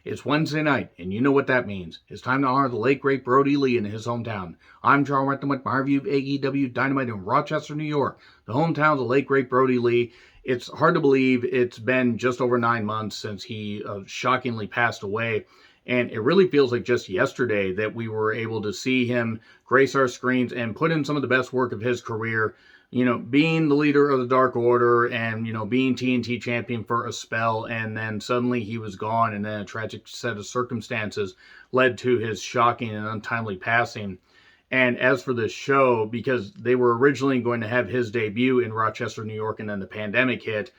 It's Wednesday night, and you know what that means. It's time to honor the late, great Brody Lee in his hometown. I'm Charles Renton with my review of AEW Dynamite in Rochester, New York, the hometown of the late, great Brody Lee. It's hard to believe it's been just over 9 months since he shockingly passed away. And it really feels like just yesterday that we were able to see him grace our screens and put in some of the best work of his career. You know, being the leader of the Dark Order and, you know, being TNT champion for a spell, and then suddenly he was gone, and then a tragic set of circumstances led to his shocking and untimely passing. And as for this show, because they were originally going to have his debut in Rochester, New York, and then the pandemic hit,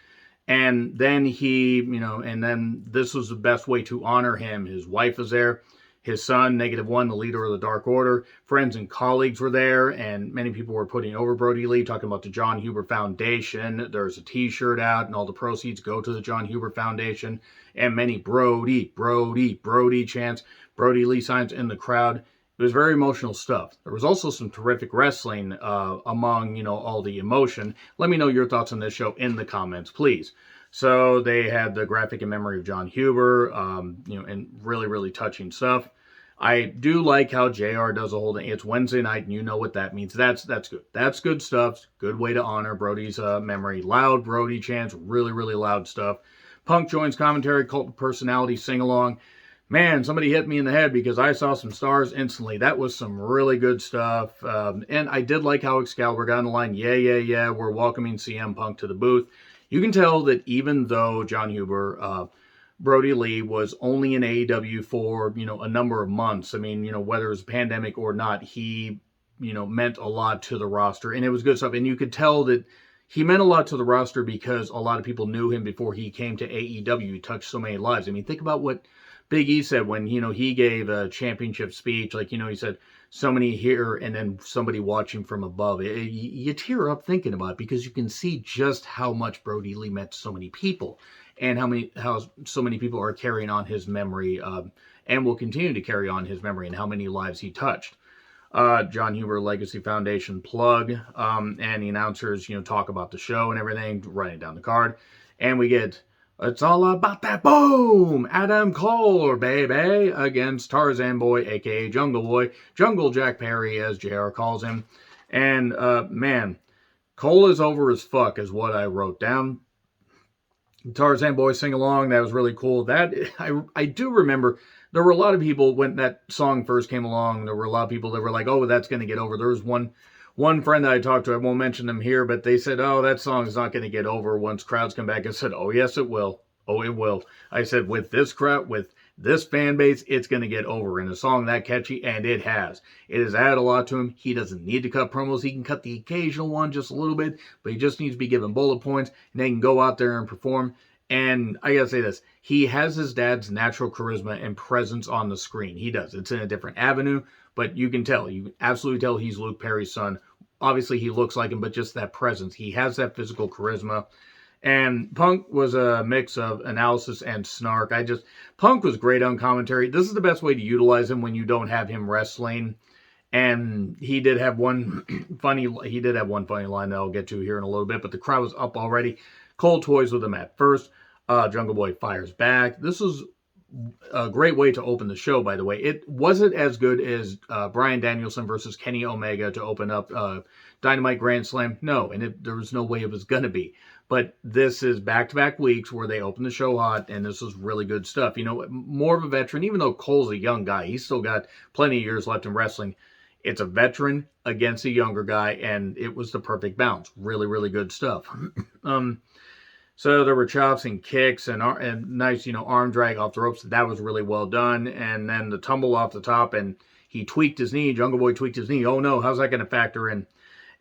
and then and then this was the best way to honor him. His wife was there. His son, -1, the leader of the Dark Order. Friends and colleagues were there, and many people were putting over Brody Lee, talking about the John Huber Foundation. There's a t-shirt out, and all the proceeds go to the John Huber Foundation. And many Brody, Brody, Brody chants, Brody Lee signs in the crowd. It was very emotional stuff. There was also some terrific wrestling among, all the emotion. Let me know your thoughts on this show in the comments, please. So they had the graphic in memory of John Huber, and really, really touching stuff. I do like how JR does a whole thing. It's Wednesday night, and you know what that means. That's good. That's good stuff. Good way to honor Brody's memory. Loud Brody chants, really, really loud stuff. Punk joins commentary, cult of personality sing-along. Man, somebody hit me in the head because I saw some stars instantly. That was some really good stuff. And I did like how Excalibur got on the line. Yeah, we're welcoming CM Punk to the booth. You can tell that even though John Huber, Brody Lee was only in AEW for, a number of months. I mean, whether it was a pandemic or not, he, meant a lot to the roster. And it was good stuff. And you could tell that he meant a lot to the roster because a lot of people knew him before he came to AEW. He touched so many lives. I mean, think about what Big E said when, he gave a championship speech. Like, he said, so many here and then somebody watching from above. You tear up thinking about it because you can see just how much Brody Lee meant to so many people, and how so many people are carrying on his memory and will continue to carry on his memory, and how many lives he touched. John Huber Legacy Foundation plug, and the announcers, talk about the show and everything, running down the card. And we get, it's all about that boom! Adam Cole, baby, against Tarzan Boy, a.k.a. Jungle Boy. Jungle Jack Perry, as JR calls him. And, man, Cole is over as fuck, is what I wrote down. Tarzan Boy sing along, that was really cool. That I do remember there were a lot of people when that song first came along. There were a lot of people that were like, "Oh, that's going to get over." There was one friend that I talked to. I won't mention them here, but they said, "Oh, that song is not going to get over once crowds come back." I said, "Oh, yes, it will. Oh, it will." I said, "With this crowd, with this fan base, it's going to get over." And a song that catchy, and it has. It has added a lot to him. He doesn't need to cut promos. He can cut the occasional one just a little bit, but he just needs to be given bullet points, and they can go out there and perform. And I gotta say this, he has his dad's natural charisma and presence on the screen. He does. It's in a different avenue, but you can absolutely tell he's Luke Perry's son. Obviously, he looks like him, but just that presence. He has that physical charisma. And Punk was a mix of analysis and snark. Punk was great on commentary. This is the best way to utilize him when you don't have him wrestling. And he did have one funny line that I'll get to here in a little bit, but the crowd was up already. Cole toys with him at first. Jungle Boy fires back. This was a great way to open the show, by the way. It wasn't as good as Bryan Danielson versus Kenny Omega to open up Dynamite Grand Slam. No, and there was no way it was going to be. But this is back-to-back weeks where they open the show hot, and this was really good stuff. More of a veteran, even though Cole's a young guy, he's still got plenty of years left in wrestling. It's a veteran against a younger guy, and it was the perfect balance. Really, really good stuff. So there were chops and kicks and nice, arm drag off the ropes. That was really well done. And then the tumble off the top, and he tweaked his knee. Jungle Boy tweaked his knee. Oh, no, how's that going to factor in?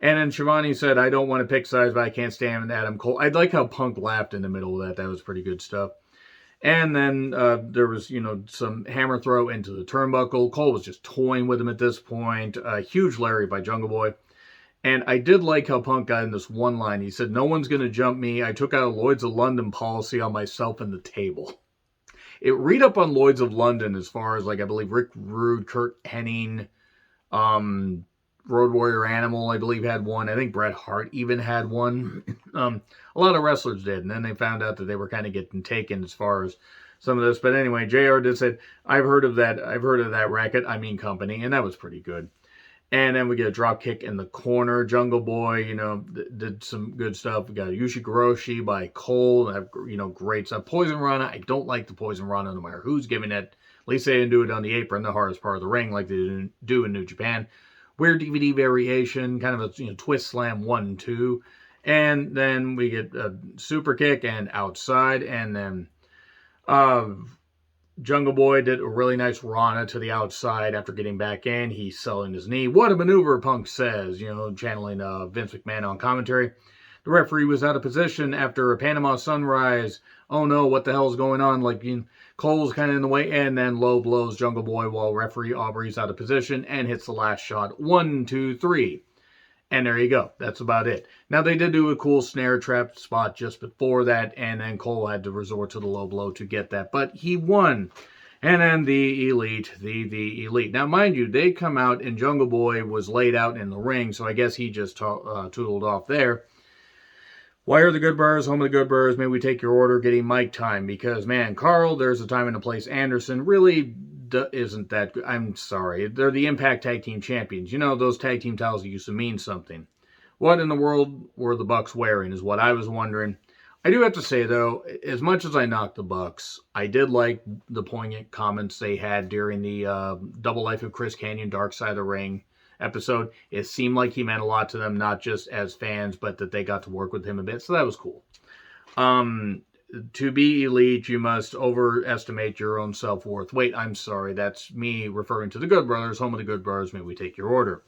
And then Shivani said, "I don't want to pick sides, but I can't stand Adam Cole." I like how Punk laughed in the middle of that. That was pretty good stuff. And then there was, some hammer throw into the turnbuckle. Cole was just toying with him at this point. A huge lariat by Jungle Boy. And I did like how Punk got in this one line. He said, "No one's going to jump me. I took out a Lloyd's of London policy on myself and the table." Read up on Lloyd's of London as far as, I believe Rick Rude, Kurt Hennig, Road Warrior Animal, I believe, had one. I think Bret Hart even had one. A lot of wrestlers did. And then they found out that they were kind of getting taken as far as some of this. But anyway, JR did say, I've heard of that racket, I mean company, and that was pretty good. And then we get a drop kick in the corner. Jungle Boy, did some good stuff. We got a Ushigoroshi by Cole. Great stuff. Poison Rana. I don't like the Poison Rana no matter who's giving it. At least they didn't do it on the apron, the hardest part of the ring, like they do in New Japan. Weird DVD variation, kind of a twist slam 1-2. And then we get a super kick and outside. And then Jungle Boy did a really nice Rana to the outside after getting back in. He's selling his knee. What a maneuver, Punk says, channeling Vince McMahon on commentary. The referee was out of position after a Panama Sunrise. Oh no, what the hell's going on? Cole's kind of in the way, and then low blows Jungle Boy while referee Aubrey's out of position and hits the last shot. 1, 2, 3. And there you go. That's about it. Now, they did do a cool snare trap spot just before that, and then Cole had to resort to the low blow to get that. But he won. And then the Elite, the Elite. Now, mind you, they come out, and Jungle Boy was laid out in the ring, so I guess he just toodled off there. Why are the Good Brothers, home of the Good Brothers? May we take your order, getting mic time? Because, man, Carl, there's a time and a place. Anderson really isn't that good. I'm sorry. They're the Impact Tag Team Champions. Those tag team titles used to mean something. What in the world were the Bucks wearing is what I was wondering. I do have to say, though, as much as I knocked the Bucks, I did like the poignant comments they had during the Double Life of Chris Kanyon Dark Side of the Ring episode. It seemed like he meant a lot to them, not just as fans, but that they got to work with him a bit. So that was cool. To be elite, you must overestimate your own self-worth. Wait, I'm sorry. That's me referring to the Good Brothers, home of the Good Brothers. May we take your order?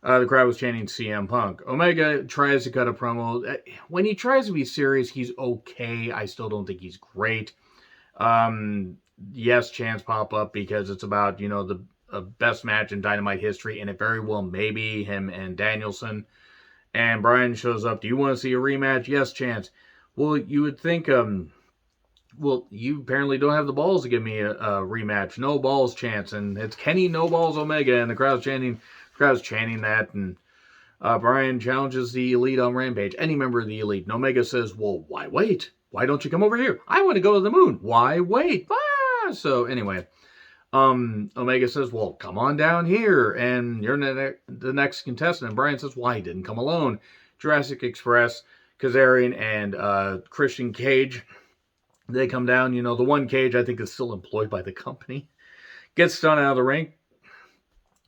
The crowd was chanting CM Punk. Omega tries to cut a promo. When he tries to be serious, he's okay. I still don't think he's great. Yes, chants pop up because it's about, the best match in Dynamite history, and it very well may be him and Danielson. And Brian shows up. Do you want to see a rematch? Yes, chance. Well, you would think, you apparently don't have the balls to give me a rematch. No balls chance. And it's Kenny No Balls Omega, and the crowd's chanting that. And Brian challenges the Elite on Rampage. Any member of the Elite. And Omega says, well, why wait? Why don't you come over here? I want to go to the moon. Why wait? Ah! So anyway, Omega says, well, come on down here. And you're the next contestant. And Brian says, why he didn't come alone? Jurassic Express, Kazarian, and Christian Cage. They come down. The one Cage I think is still employed by the company. Gets Stun out of the ring.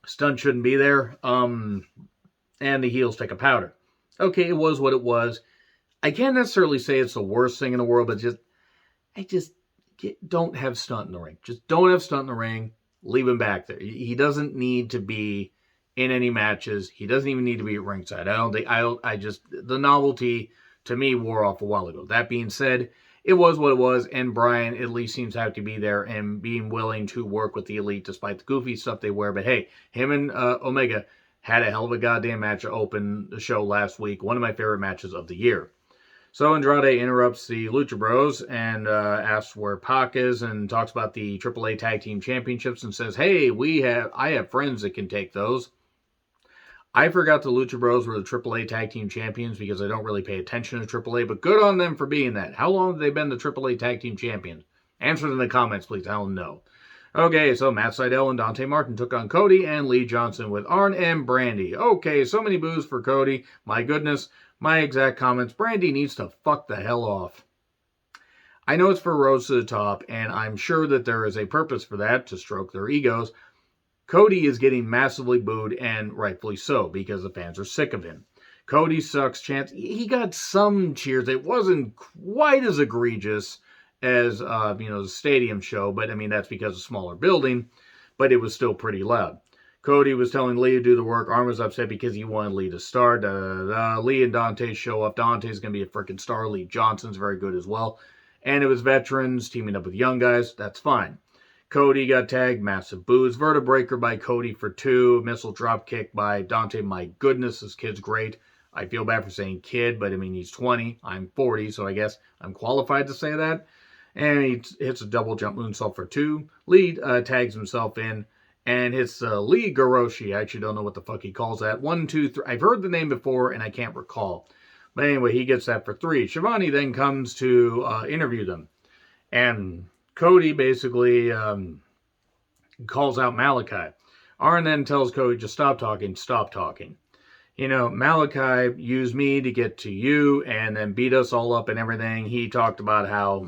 Stun shouldn't be there. And the heels take a powder. Okay, it was what it was. I can't necessarily say it's the worst thing in the world, but don't have Stunt in the ring. Just don't have Stunt in the ring. Leave him back there. He doesn't need to be in any matches. He doesn't even need to be at ringside. The novelty to me wore off a while ago. That being said, it was what it was, and Brian at least seems to have to be there and being willing to work with the Elite despite the goofy stuff they wear. But hey, him and Omega had a hell of a goddamn match to open the show last week. One of my favorite matches of the year. So Andrade interrupts the Lucha Bros and asks where Pac is and talks about the AAA Tag Team Championships and says, hey, I have friends that can take those. I forgot the Lucha Bros were the AAA Tag Team Champions because I don't really pay attention to AAA, but good on them for being that. How long have they been the AAA Tag Team Champions? Answer in the comments, please. I don't know. Okay, so Matt Sydal and Dante Martin took on Cody and Lee Johnson with Arn and Brandy. Okay, so many boos for Cody. My goodness. My exact comments, Brandy needs to fuck the hell off. I know it's for Rose to the Top, and I'm sure that there is a purpose for that, to stroke their egos. Cody is getting massively booed, and rightfully so, because the fans are sick of him. Cody sucks chance. He got some cheers. It wasn't quite as egregious as, the stadium show, but, that's because of a smaller building, but it was still pretty loud. Cody was telling Lee to do the work. Arn was upset because he wanted Lee to start. Lee and Dante show up. Dante's going to be a freaking star. Lee Johnson's very good as well. And it was veterans teaming up with young guys. That's fine. Cody got tagged. Massive boos. Vertebreaker by Cody for 2. Missile drop kick by Dante. My goodness, this kid's great. I feel bad for saying kid, but he's 20. I'm 40, so I guess I'm qualified to say that. And he hits a double jump moonsault for 2. Lee tags himself in. And it's Lee Goroshi. I actually don't know what the fuck he calls that. 1, 2, 3. I've heard the name before, and I can't recall. But anyway, he gets that for 3. Shivani then comes to interview them. And Cody basically calls out Malachi. Arn then tells Cody, just stop talking, stop talking. Malachi used me to get to you and then beat us all up and everything. He talked about how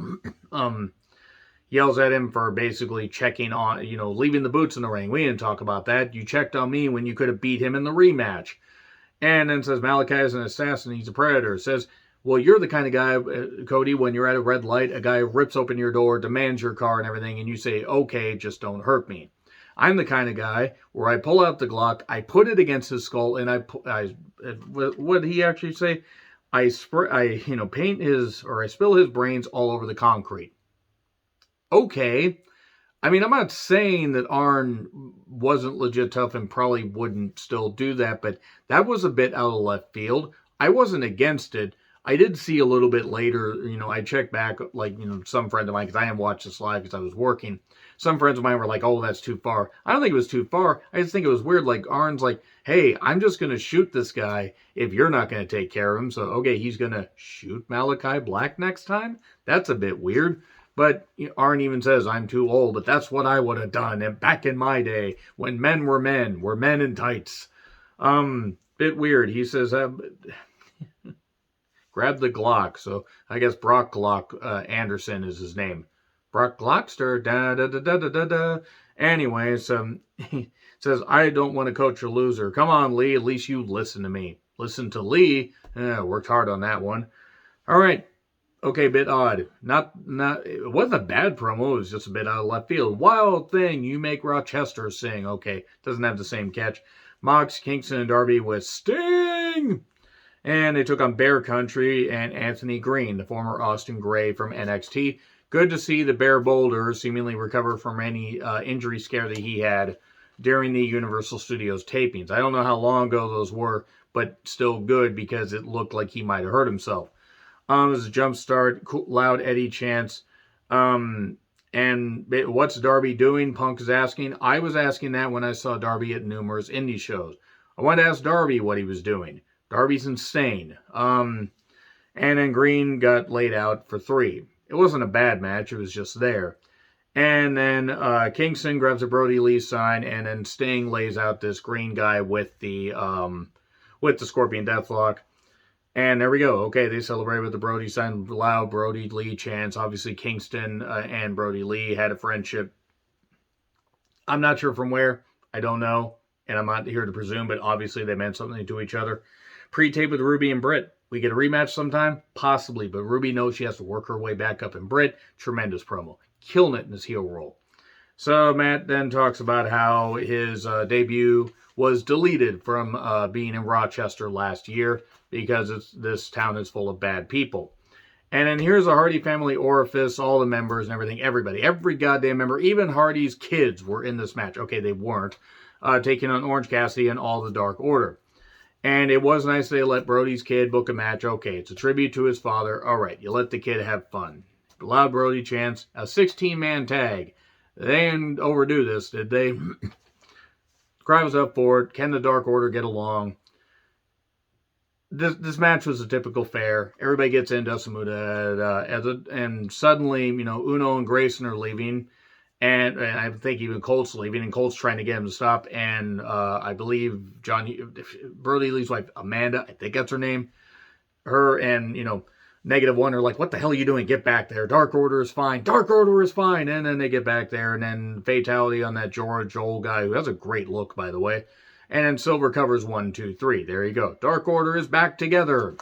yells at him for basically checking on, leaving the boots in the ring. We didn't talk about that. You checked on me when you could have beat him in the rematch. And then says Malachi is an assassin. He's a predator. Says, well, you're the kind of guy, Cody, when you're at a red light, a guy rips open your door, demands your car and everything, and you say, okay, just don't hurt me. I'm the kind of guy where I pull out the Glock, I put it against his skull, and what did he actually say? I paint his, or I spill his brains all over the concrete. Okay. I mean, I'm not saying that Arn wasn't legit tough and probably wouldn't still do that, but that was a bit out of left field. I wasn't against it. I did see a little bit later, I checked back, some friends of mine, because I hadn't watched this live because I was working. Some friends of mine were like, oh, that's too far. I don't think it was too far. I just think it was weird. Like, Arn's like, hey, I'm just going to shoot this guy if you're not going to take care of him. So, okay, he's going to shoot Malachi Black next time? That's a bit weird. But Arn even says, I'm too old, but that's what I would have done. And back in my day, when men were men in tights. Bit weird. He says, grab the Glock. So I guess Brock Glock Anderson is his name. Brock Glockster, da-da-da-da-da-da. Anyways, he says, I don't want to coach a loser. Come on, Lee, at least you listen to me. Listen to Lee. Worked hard on that one. All right. Okay, bit odd. It wasn't a bad promo. It was just a bit out of left field. Wild thing, you make Rochester sing. Okay, doesn't have the same catch. Mox, Kingston, and Darby with Sting. And they took on Bear Country and Anthony Green, the former Austin Gray from NXT. Good to see the Bear Boulder seemingly recover from any injury scare that he had during the Universal Studios tapings. I don't know how long ago those were, but still good because it looked like he might have hurt himself. It was a jump start, loud Eddie chants. And what's Darby doing? Punk is asking. I was asking that when I saw Darby at numerous indie shows. I wanted to ask Darby what he was doing. Darby's insane. And then Green got laid out for 3. It wasn't a bad match. It was just there. And then Kingston grabs a Brody Lee sign, and then Sting lays out this Green guy with the Scorpion Deathlock. And there we go. Okay, they celebrate with the Brody sign, loud Brody Lee chants. Obviously, Kingston and Brody Lee had a friendship. I'm not sure from where. I don't know. And I'm not here to presume, but obviously they meant something to each other. Pre-tape with Ruby and Britt. We get a rematch sometime? Possibly, but Ruby knows she has to work her way back up in Britt. Tremendous promo. Killing it in his heel role. So Matt then talks about how his debut was deleted from being in Rochester last year because this town is full of bad people. And then here's a Hardy family orifice, all the members and everything, everybody, every goddamn member, even Hardy's kids were in this match. Okay, they weren't. Taking on Orange Cassidy and all the Dark Order. And it was nice they let Brody's kid book a match. Okay, it's a tribute to his father. All right, you let the kid have fun. Loud Brody chants, a 16-man tag. They didn't overdo this, did they? Crowd was up for it. Can the Dark Order get along? This match was a typical fare. Everybody gets in, does some and suddenly, Uno and Grayson are leaving. And I think even Colt's leaving, and Colt's trying to get him to stop. And I believe Brody Lee's wife, Amanda, I think that's her name. Her and, -1 are like, what the hell are you doing? Get back there. Dark Order is fine. Dark Order is fine. And then they get back there. And then fatality on that George old guy, who has a great look, by the way. And then Silver covers 1, 2, 3. There you go. Dark Order is back together.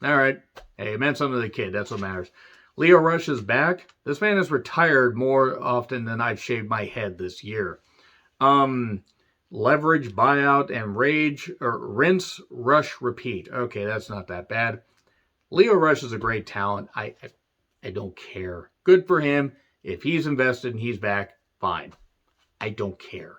All right. Hey, it meant something to the kid. That's what matters. Leo Rush is back. This man has retired more often than I've shaved my head this year. Leverage, buyout, and rinse, rush, repeat. Okay, that's not that bad. Leo Rush is a great talent. I don't care. Good for him. If he's invested and he's back, fine. I don't care.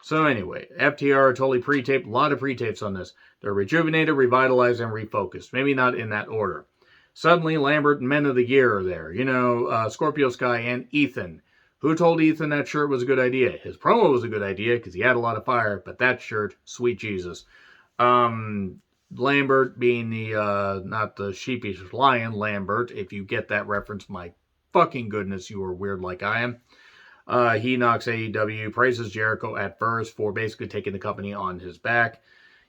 So anyway, FTR totally pre-taped. A lot of pre-tapes on this. They're rejuvenated, revitalized, and refocused. Maybe not in that order. Suddenly, Lambert and Men of the Year are there. Scorpio Sky and Ethan. Who told Ethan that shirt was a good idea? His promo was a good idea because he had a lot of fire, but that shirt, sweet Jesus. Lambert being the, not the sheepish lion, Lambert, if you get that reference, my fucking goodness you are weird like I am. He knocks AEW, praises Jericho at first for basically taking the company on his back.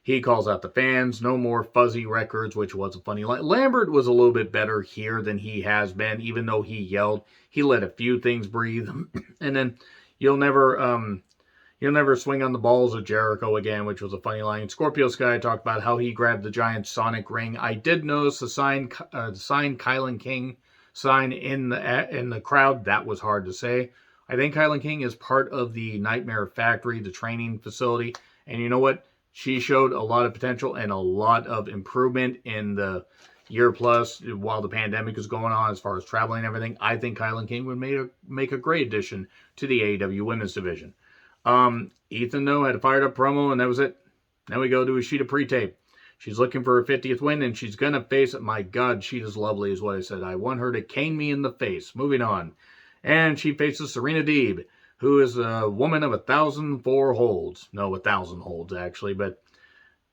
He calls out the fans, no more fuzzy records, which was a funny line. Lambert was a little bit better here than he has been, even though he yelled. He let a few things breathe. And then you'll never swing on the balls of Jericho again, which was a funny line. Scorpio Sky talked about how he grabbed the giant Sonic ring. I did notice the sign Kylan King sign in the crowd. That was hard to say. I think Kylan King is part of the Nightmare Factory, the training facility. And you know what? She showed a lot of potential and a lot of improvement in the year plus while the pandemic is going on as far as traveling and everything. I think Kylan King would make a great addition to the AEW women's division. Ethan, though, had a fired up promo, and that was it. Now we go to a Sheeta pre-tape. She's looking for her 50th win, and she's going to face it. My God, Sheeta's lovely is what I said. I want her to cane me in the face. Moving on. And she faces Serena Deeb, who is a woman of 1,004 holds. No, 1,000 holds, actually. But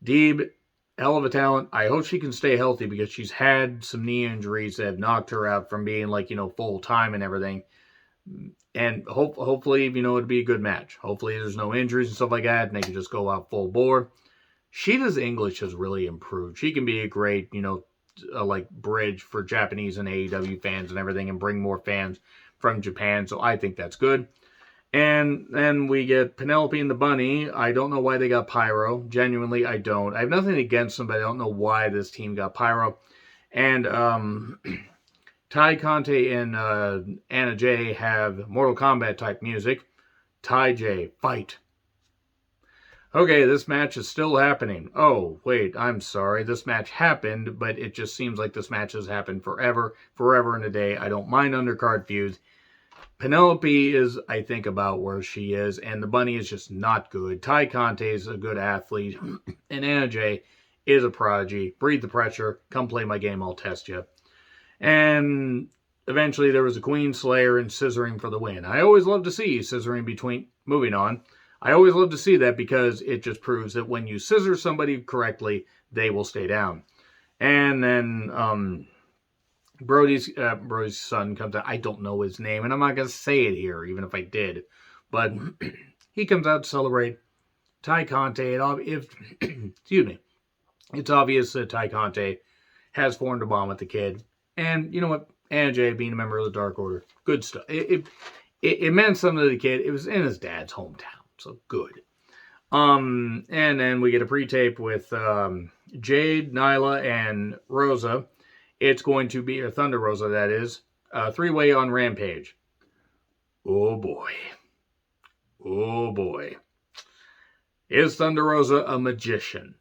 Deeb, hell of a talent. I hope she can stay healthy because she's had some knee injuries that have knocked her out from being, full-time and everything. And hopefully, it'd be a good match. Hopefully there's no injuries and stuff like that, and they can just go out full bore. Sheeta's English has really improved. She can be a great, bridge for Japanese and AEW fans and everything and bring more fans from Japan, so I think that's good. And then we get Penelope and the Bunny. I don't know why they got Pyro. Genuinely, I don't. I have nothing against them, but I don't know why this team got Pyro. And Ty Conte and Anna Jay have Mortal Kombat type music. Ty J, fight. Okay, this match is still happening. Oh, wait, I'm sorry. This match happened, but it just seems like this match has happened forever and a day. I don't mind undercard feuds. Penelope is, I think, about where she is, and the Bunny is just not good. Ty Conte is a good athlete, and Anna Jay is a prodigy. Breathe the pressure. Come play my game, I'll test you. And eventually there was a Queen Slayer and scissoring for the win. I always love to see scissoring between... Moving on. I always love to see that because it just proves that when you scissor somebody correctly, they will stay down. And then Brody's son comes out. I don't know his name, and I'm not going to say it here, even if I did. But he comes out to celebrate Ty Conte. Excuse me. It's obvious that Ty Conte has formed a bond with the kid. And you know what? Anna Jay being a member of the Dark Order. Good stuff. It meant something to the kid. It was in his dad's hometown. So good. And then we get a pre-tape with Jade, Nyla, and Rosa. It's going to be, or Thunder Rosa, that is, a three-way on Rampage. Oh, boy. Oh, boy. Is Thunder Rosa a magician?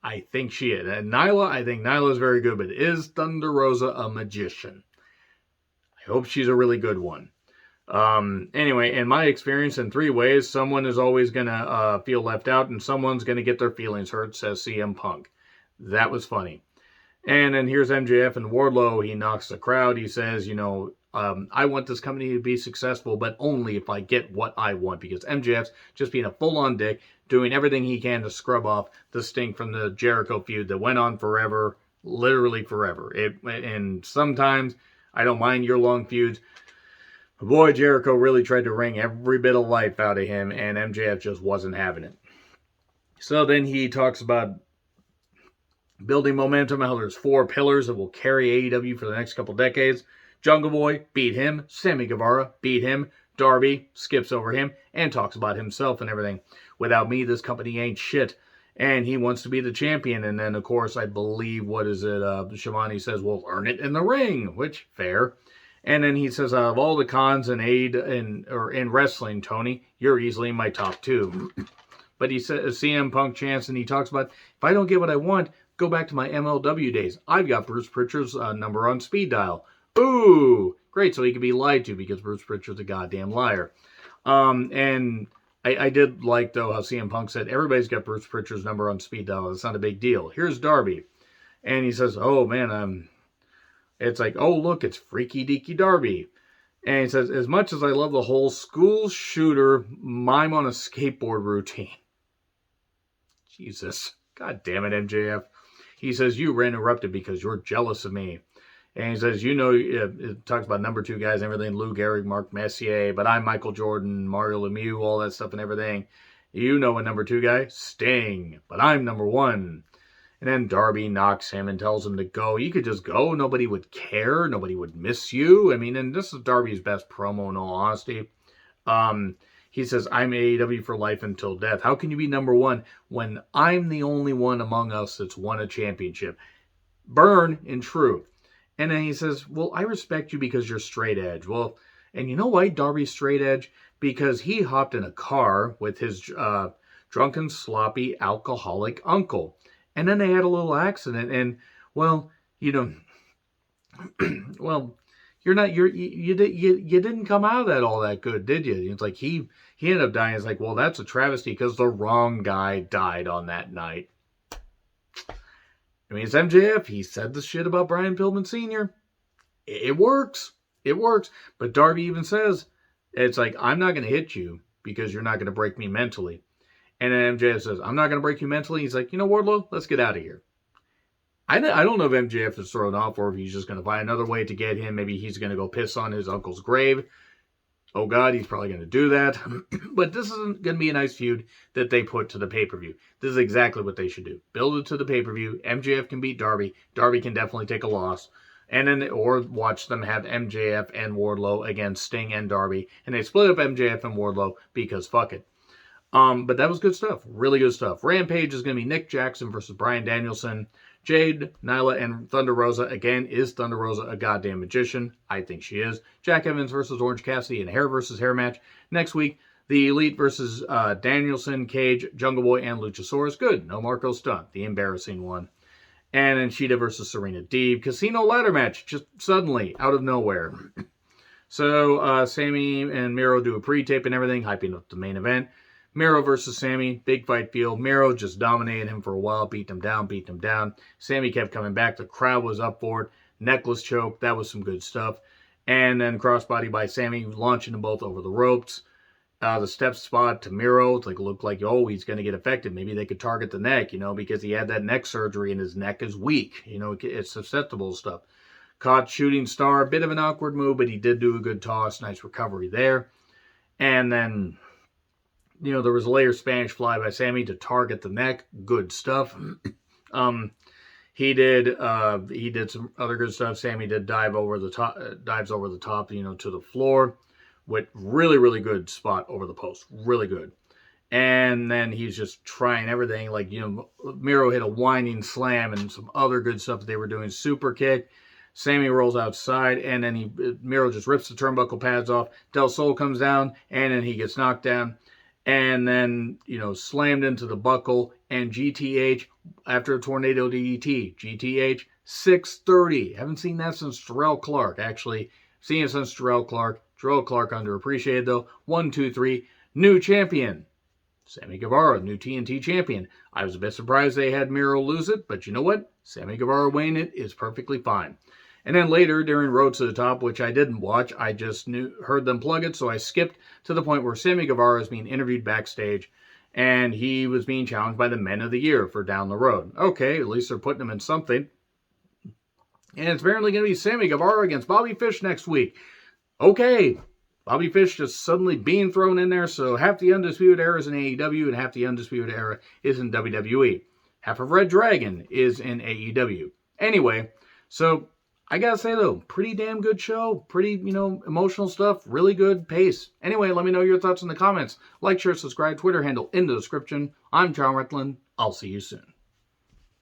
I think she is. And I think Nyla is very good, but is Thunder Rosa a magician? I hope she's a really good one. Anyway, in my experience in three ways, someone is always going to feel left out and someone's going to get their feelings hurt, says CM Punk. That was funny. And then here's MJF and Wardlow. He knocks the crowd. He says, I want this company to be successful, but only if I get what I want. Because MJF's just being a full-on dick, doing everything he can to scrub off the stink from the Jericho feud that went on forever, literally forever. And sometimes I don't mind year-long feuds. Boy, Jericho really tried to wring every bit of life out of him, and MJF just wasn't having it. So then he talks about building momentum, how there's 4 pillars that will carry AEW for the next couple decades. Jungle Boy, beat him. Sammy Guevara, beat him. Darby, skips over him, and talks about himself and everything. Without me, this company ain't shit. And he wants to be the champion. And then, of course, I believe, Shivani says, well, earn it in the ring, which, fair. And then he says, out of all the cons in wrestling, Tony, you're easily my top 2. But he says, CM Punk chants, and he talks about, if I don't get what I want, go back to my MLW days. I've got Bruce Pritchard's number on speed dial. Ooh, great. So he can be lied to because Bruce Pritchard's a goddamn liar. And I did like, though, how CM Punk said, everybody's got Bruce Pritchard's number on speed dial. It's not a big deal. Here's Darby. And he says, oh, man, it's like, oh, look, it's Freaky Deaky Darby. And he says, as much as I love the whole school shooter mime on a skateboard routine. Jesus. God damn it, MJF. He says, you were interrupted because you're jealous of me. And he says, it talks about number 2 guys and everything, Lou Gehrig, Mark Messier, but I'm Michael Jordan, Mario Lemieux, all that stuff and everything. You know a number 2 guy? Sting, but I'm number 1. And then Darby knocks him and tells him to go. You could just go. Nobody would care. Nobody would miss you. I mean, and this is Darby's best promo in all honesty. He says, I'm AEW for life until death. How can you be number 1 when I'm the only one among us that's won a championship? Burn in truth. And then he says, well, I respect you because you're straight edge. Well, and you know why Darby's straight edge? Because he hopped in a car with his drunken, sloppy, alcoholic uncle. And then they had a little accident. And, well, well, you didn't come out of that all that good, did you? It's like he ended up dying. It's like, well, that's a travesty because the wrong guy died on that night. I mean, it's MJF. He said the shit about Brian Pillman Sr. It works. It works. But Darby even says, it's like, I'm not going to hit you because you're not going to break me mentally. And then MJF says, I'm not going to break you mentally. He's like, Wardlow, let's get out of here. I don't know if MJF is thrown off or if he's just going to find another way to get him. Maybe he's going to go piss on his uncle's grave. Oh, God, he's probably going to do that. But this isn't going to be a nice feud that they put to the pay-per-view. This is exactly what they should do. Build it to the pay-per-view. MJF can beat Darby. Darby can definitely take a loss. And then, or watch them have MJF and Wardlow against Sting and Darby. And they split up MJF and Wardlow because fuck it. But that was good stuff. Really good stuff. Rampage is going to be Nick Jackson versus Bryan Danielson. Jade, Nyla, and Thunder Rosa. Again, is Thunder Rosa a goddamn magician? I think she is. Jack Evans versus Orange Cassidy in a hair versus hair match. Next week, the Elite versus Danielson, Cage, Jungle Boy, and Luchasaurus. Good. No Marco Stunt. The embarrassing one. And then Sheeta versus Serena Deeb. Casino ladder match. Just suddenly, out of nowhere. So, Sammy and Miro do a pre-tape and everything, hyping up the main event. Miro versus Sammy, big fight field. Miro just dominated him for a while, beat him down. Sammy kept coming back. The crowd was up for it. Necklace choke, that was some good stuff. And then crossbody by Sammy, launching them both over the ropes. The step spot to Miro, it looked like, he's going to get affected. Maybe they could target the neck, because he had that neck surgery and his neck is weak. It's susceptible to stuff. Caught shooting star, bit of an awkward move, but he did do a good toss. Nice recovery there. And then, there was a layer Spanish fly by Sammy to target the neck. Good stuff. He did some other good stuff. Sammy did dives over the top, to the floor with really, really good spot over the post. Really good. And then he's just trying everything. Miro hit a winding slam and some other good stuff that they were doing. Super kick. Sammy rolls outside, and then Miro just rips the turnbuckle pads off. Del Sol comes down, and then he gets knocked down. And then, slammed into the buckle, and GTH, after a tornado DDT, GTH, 630. Haven't seen that since Terrell Clark, actually. Seen it since Terrell Clark. Terrell Clark underappreciated, though. 1, 2, 3, new champion. Sammy Guevara, new TNT champion. I was a bit surprised they had Miro lose it, but you know what? Sammy Guevara winning it is perfectly fine. And then later, during Road to the Top, which I didn't watch, I just heard them plug it, so I skipped to the point where Sammy Guevara is being interviewed backstage, and he was being challenged by the Men of the Year for Down the Road. Okay, at least they're putting him in something. And it's apparently going to be Sammy Guevara against Bobby Fish next week. Okay, Bobby Fish just suddenly being thrown in there, so half the Undisputed Era is in AEW, and half the Undisputed Era is in WWE. Half of Red Dragon is in AEW. Anyway, so I gotta say, though, pretty damn good show. Pretty, emotional stuff. Really good pace. Anyway, let me know your thoughts in the comments. Like, share, subscribe, Twitter handle in the description. I'm John Retlin. I'll see you soon.